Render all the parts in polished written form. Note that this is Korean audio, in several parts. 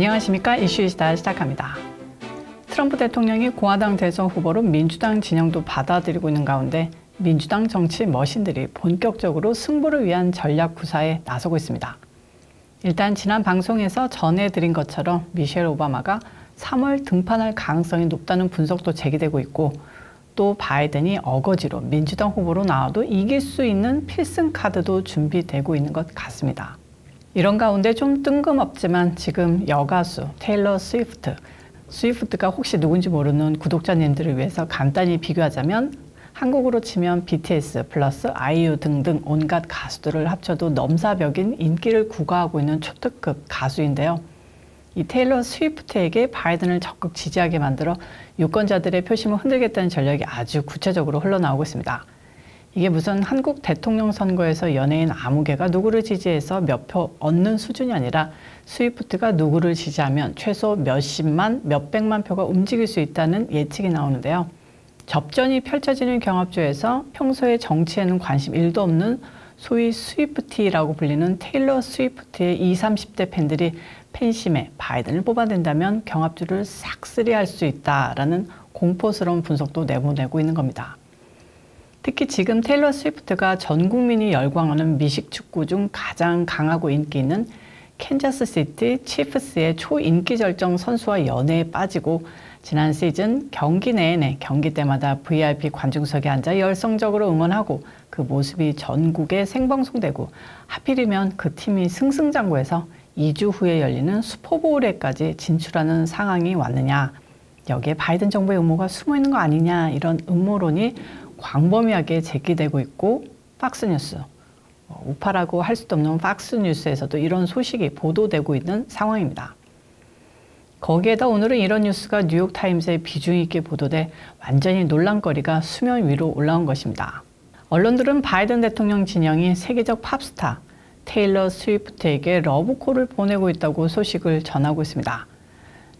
안녕하십니까. 이슈이시다 시작합니다. 트럼프 대통령이 공화당 대선 후보로 민주당 진영도 받아들이고 있는 가운데 민주당 정치 머신들이 본격적으로 승부를 위한 전략 구사에 나서고 있습니다. 일단 지난 방송에서 전해드린 것처럼 미셸 오바마가 3월 등판할 가능성이 높다는 분석도 제기되고 있고, 또 바이든이 어거지로 민주당 후보로 나와도 이길 수 있는 필승 카드도 준비되고 있는 것 같습니다. 이런 가운데 좀 뜬금없지만 지금 여가수 테일러 스위프트가 혹시 누군지 모르는 구독자님들을 위해서 간단히 비교하자면 한국으로 치면 BTS 플러스 아이유 등등 온갖 가수들을 합쳐도 넘사벽인 인기를 구가하고 있는 초특급 가수인데요. 이 테일러 스위프트에게 바이든을 적극 지지하게 만들어 유권자들의 표심을 흔들겠다는 전략이 아주 구체적으로 흘러나오고 있습니다. 이게 무슨 한국 대통령 선거에서 연예인 아무 개가 누구를 지지해서 몇 표 얻는 수준이 아니라 스위프트가 누구를 지지하면 최소 몇십만, 몇백만 표가 움직일 수 있다는 예측이 나오는데요. 접전이 펼쳐지는 경합조에서 평소에 정치에는 관심 1도 없는 소위 스위프티라고 불리는 테일러 스위프트의 20, 30대 팬들이 팬심에 바이든을 뽑아낸다면 경합주를 싹쓸이할 수 있다라는 공포스러운 분석도 내보내고 있는 겁니다. 특히 지금 테일러 스위프트가 전 국민이 열광하는 미식 축구 중 가장 강하고 인기 있는 캔자스시티 치프스의 초인기 절정 선수와 연애에 빠지고, 지난 시즌 경기 내내 경기 때마다 VIP 관중석에 앉아 열성적으로 응원하고 그 모습이 전국에 생방송되고, 하필이면 그 팀이 승승장구해서 2주 후에 열리는 슈퍼볼에까지 진출하는 상황이 왔느냐, 여기에 바이든 정부의 음모가 숨어있는 거 아니냐, 이런 음모론이 광범위하게 제기되고 있고, 팍스뉴스, 우파라고 할 수도 없는 팍스뉴스에서도 이런 소식이 보도되고 있는 상황입니다. 거기에다 오늘은 이런 뉴스가 뉴욕타임스에 비중 있게 보도돼 완전히 논란거리가 수면 위로 올라온 것입니다. 언론들은 바이든 대통령 진영이 세계적 팝스타 테일러 스위프트에게 러브콜을 보내고 있다고 소식을 전하고 있습니다.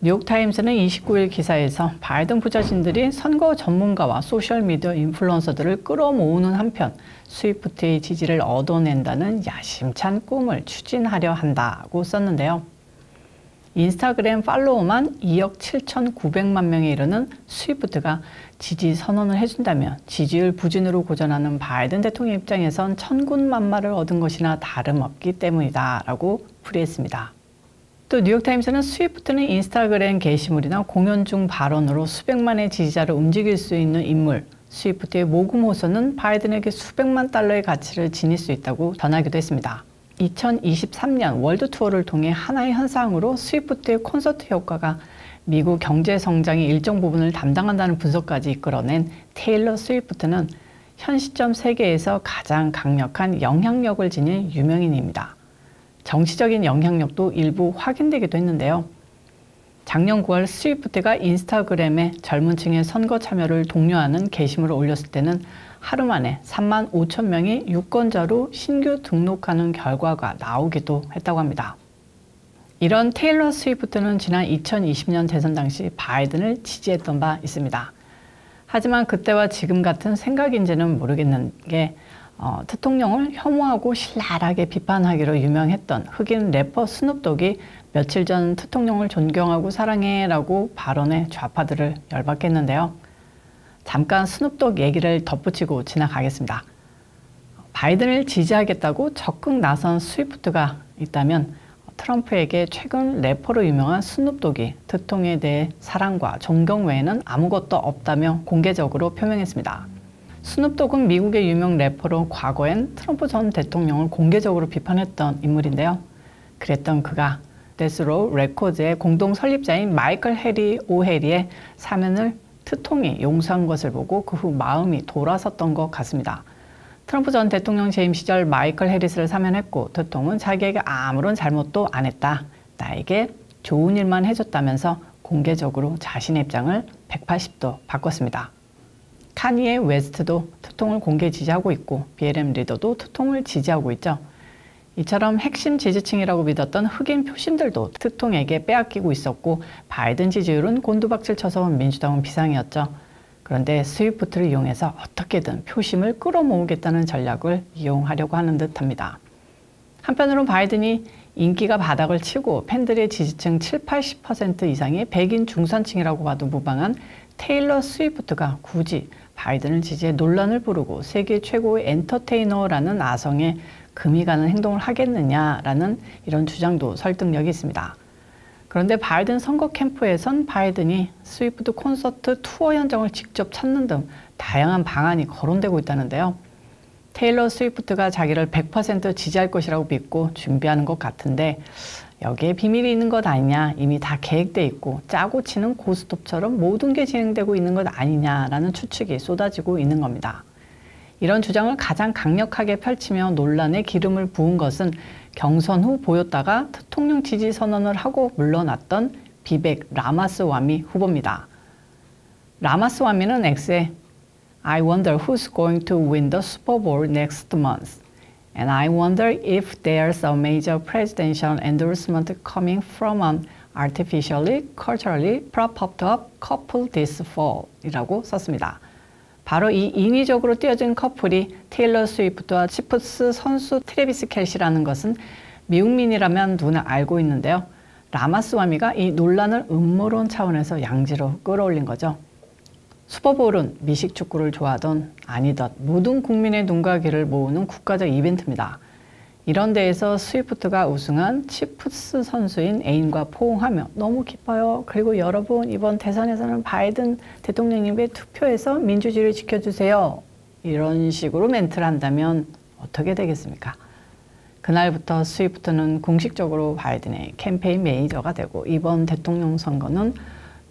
뉴욕타임스는 29일 기사에서 바이든 부자진들이 선거 전문가와 소셜미디어 인플루언서들을 끌어모으는 한편 스위프트의 지지를 얻어낸다는 야심찬 꿈을 추진하려 한다고 썼는데요. 인스타그램 팔로워만 2억 7,900만 명에 이르는 스위프트가 지지 선언을 해준다면 지지율 부진으로 고전하는 바이든 대통령 입장에선 천군만마를 얻은 것이나 다름없기 때문이다 라고 풀이했습니다. 또 뉴욕타임스는 스위프트는 인스타그램 게시물이나 공연 중 발언으로 수백만의 지지자를 움직일 수 있는 인물, 스위프트의 모금 호소는 바이든에게 수백만 달러의 가치를 지닐 수 있다고 전하기도 했습니다. 2023년 월드 투어를 통해 하나의 현상으로 스위프트의 콘서트 효과가 미국 경제 성장의 일정 부분을 담당한다는 분석까지 이끌어낸 테일러 스위프트는 현 시점 세계에서 가장 강력한 영향력을 지닌 유명인입니다. 정치적인 영향력도 일부 확인되기도 했는데요. 작년 9월 스위프트가 인스타그램에 젊은 층의 선거 참여를 독려하는 게시물을 올렸을 때는 하루 만에 3만 5천 명이 유권자로 신규 등록하는 결과가 나오기도 했다고 합니다. 이런 테일러 스위프트는 지난 2020년 대선 당시 바이든을 지지했던 바 있습니다. 하지만 그때와 지금 같은 생각인지는 모르겠는 게 대통령을 혐오하고 신랄하게 비판하기로 유명했던 흑인 래퍼 스눕독이 며칠 전 대통령을 존경하고 사랑해 라고 발언해 좌파들을 열받게 했는데요. 잠깐 스눕독 얘기를 덧붙이고 지나가겠습니다. 바이든을 지지하겠다고 적극 나선 스위프트가 있다면 트럼프에게 최근 래퍼로 유명한 스눕독이 대통령에 대해 사랑과 존경 외에는 아무것도 없다며 공개적으로 표명했습니다. 스눕독은 미국의 유명 래퍼로 과거엔 트럼프 전 대통령을 공개적으로 비판했던 인물인데요. 그랬던 그가 데스로우 레코드의 공동 설립자인 마이클 해리 오해리의 사면을 트통이 용서한 것을 보고 그 후 마음이 돌아섰던 것 같습니다. 트럼프 전 대통령 재임 시절 마이클 해리스를 사면했고 트통은 자기에게 아무런 잘못도 안 했다, 나에게 좋은 일만 해줬다면서 공개적으로 자신의 입장을 180도 바꿨습니다. 카니에 웨스트도 트통을 공개 지지하고 있고 BLM 리더도 트통을 지지하고 있죠. 이처럼 핵심 지지층이라고 믿었던 흑인 표심들도 트통에게 빼앗기고 있었고 바이든 지지율은 곤두박질 쳐서 민주당은 비상이었죠. 그런데 스위프트를 이용해서 어떻게든 표심을 끌어모으겠다는 전략을 이용하려고 하는 듯합니다. 한편으로 바이든이 인기가 바닥을 치고 팬들의 지지층 70~80% 이상이 백인 중산층이라고 봐도 무방한 테일러 스위프트가 굳이 바이든을 지지해 논란을 부르고 세계 최고의 엔터테이너라는 아성에 금이 가는 행동을 하겠느냐라는 이런 주장도 설득력이 있습니다. 그런데 바이든 선거 캠프에선 바이든이 스위프트 콘서트 투어 현장을 직접 찾는 등 다양한 방안이 거론되고 있다는데요. 테일러 스위프트가 자기를 100% 지지할 것이라고 믿고 준비하는 것 같은데 여기에 비밀이 있는 것 아니냐, 이미 다 계획돼 있고 짜고 치는 고스톱처럼 모든 게 진행되고 있는 것 아니냐라는 추측이 쏟아지고 있는 겁니다. 이런 주장을 가장 강력하게 펼치며 논란에 기름을 부은 것은 경선 후 보였다가 대통령 지지 선언을 하고 물러났던 비벡 라마스와미 후보입니다. 라마스와미는 X에 I wonder who's going to win the Super Bowl next month. And I wonder if there's a major presidential endorsement coming from an artificially, culturally propped up couple this fall 이라고 썼습니다. 바로 이 인위적으로 띄어진 커플이 테일러 스위프트와 치프스 선수 트래비스 켈시라는 것은 미국민이라면 누구나 알고 있는데요. 라마스와미가 이 논란을 음모론 차원에서 양지로 끌어올린 거죠. 슈퍼볼은 미식 축구를 좋아하던 아니던 모든 국민의 눈과 귀를 모으는 국가적 이벤트입니다. 이런 데에서 스위프트가 우승한 치프스 선수인 애인과 포옹하며 너무 기뻐요. 그리고 여러분 이번 대선에서는 바이든 대통령님의 투표에서 민주주의를 지켜주세요. 이런 식으로 멘트를 한다면 어떻게 되겠습니까? 그날부터 스위프트는 공식적으로 바이든의 캠페인 매니저가 되고 이번 대통령 선거는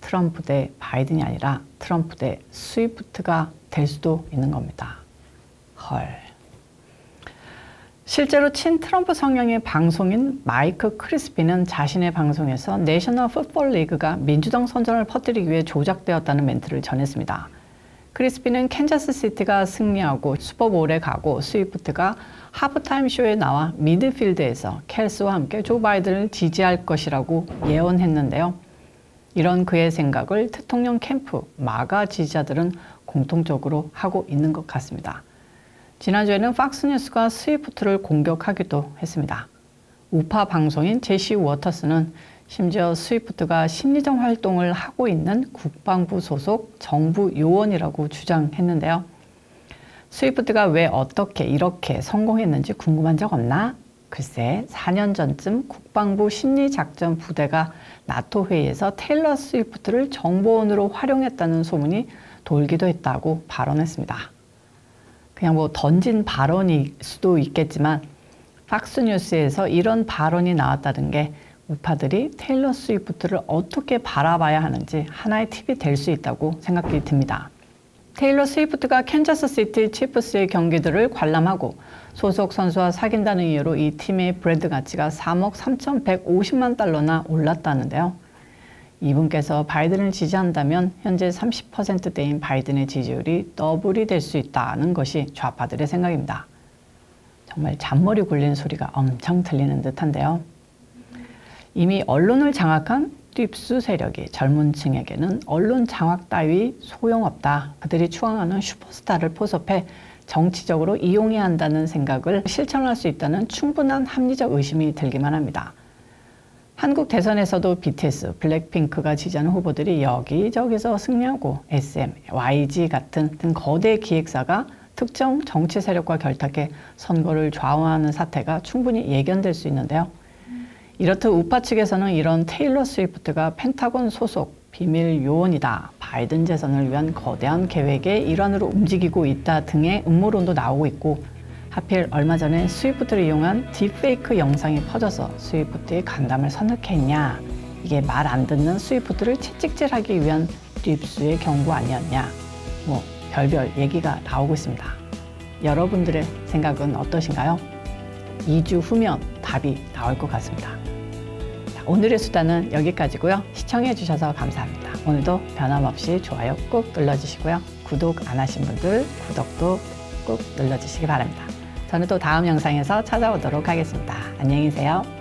트럼프 대 바이든이 아니라 트럼프 대 스위프트가 될 수도 있는 겁니다. 헐. 실제로 친트럼프 성향의 방송인 마이크 크리스피는 자신의 방송에서 내셔널 풋볼 리그가 민주당 선전을 퍼뜨리기 위해 조작되었다는 멘트를 전했습니다. 크리스피는 캔자스 시티가 승리하고 슈퍼볼에 가고 스위프트가 하프타임 쇼에 나와 미드필드에서 켈스와 함께 조 바이든을 지지할 것이라고 예언했는데요. 이런 그의 생각을 대통령 캠프, 마가 지지자들은 공통적으로 하고 있는 것 같습니다. 지난주에는 팍스뉴스가 스위프트를 공격하기도 했습니다. 우파 방송인 제시 워터스는 심지어 스위프트가 심리전 활동을 하고 있는 국방부 소속 정부 요원이라고 주장했는데요. 스위프트가 왜 어떻게 이렇게 성공했는지 궁금한 적 없나? 글쎄 4년 전쯤 국방부 심리작전 부대가 나토 회의에서 테일러 스위프트를 정보원으로 활용했다는 소문이 돌기도 했다고 발언했습니다. 그냥 뭐 던진 발언일 수도 있겠지만 팍스뉴스에서 이런 발언이 나왔다는 게 우파들이 테일러 스위프트를 어떻게 바라봐야 하는지 하나의 팁이 될 수 있다고 생각이 듭니다. 테일러 스위프트가 캔자스시티 치프스의 경기들을 관람하고 소속 선수와 사귄다는 이유로 이 팀의 브랜드 가치가 3억 3,150만 달러나 올랐다는데요. 이분께서 바이든을 지지한다면 현재 30%대인 바이든의 지지율이 더블이 될 수 있다는 것이 좌파들의 생각입니다. 정말 잔머리 굴린 소리가 엄청 들리는 듯한데요. 이미 언론을 장악한 뎁스 세력이 젊은 층에게는 언론 장악 따위 소용없다. 그들이 추앙하는 슈퍼스타를 포섭해 정치적으로 이용해야 한다는 생각을 실천할 수 있다는 충분한 합리적 의심이 들기만 합니다. 한국 대선에서도 BTS, 블랙핑크가 지지하는 후보들이 여기저기서 승리하고 SM, YG 같은 등 거대 기획사가 특정 정치 세력과 결탁해 선거를 좌우하는 사태가 충분히 예견될 수 있는데요. 이렇듯 우파 측에서는 이런 테일러 스위프트가 펜타곤 소속 비밀 요원이다, 바이든 재선을 위한 거대한 계획의 일환으로 움직이고 있다 등의 음모론도 나오고 있고 하필 얼마 전에 스위프트를 이용한 딥페이크 영상이 퍼져서 스위프트의 간담을 선택했냐, 이게 말 안 듣는 스위프트를 채찍질하기 위한 뎁스의 경고 아니었냐, 뭐 별별 얘기가 나오고 있습니다. 여러분들의 생각은 어떠신가요? 2주 후면 답이 나올 것 같습니다. 오늘의 수다는 여기까지고요. 시청해 주셔서 감사합니다. 오늘도 변함없이 좋아요 꾹 눌러주시고요. 구독 안 하신 분들 구독도 꾹 눌러주시기 바랍니다. 저는 또 다음 영상에서 찾아오도록 하겠습니다. 안녕히 계세요.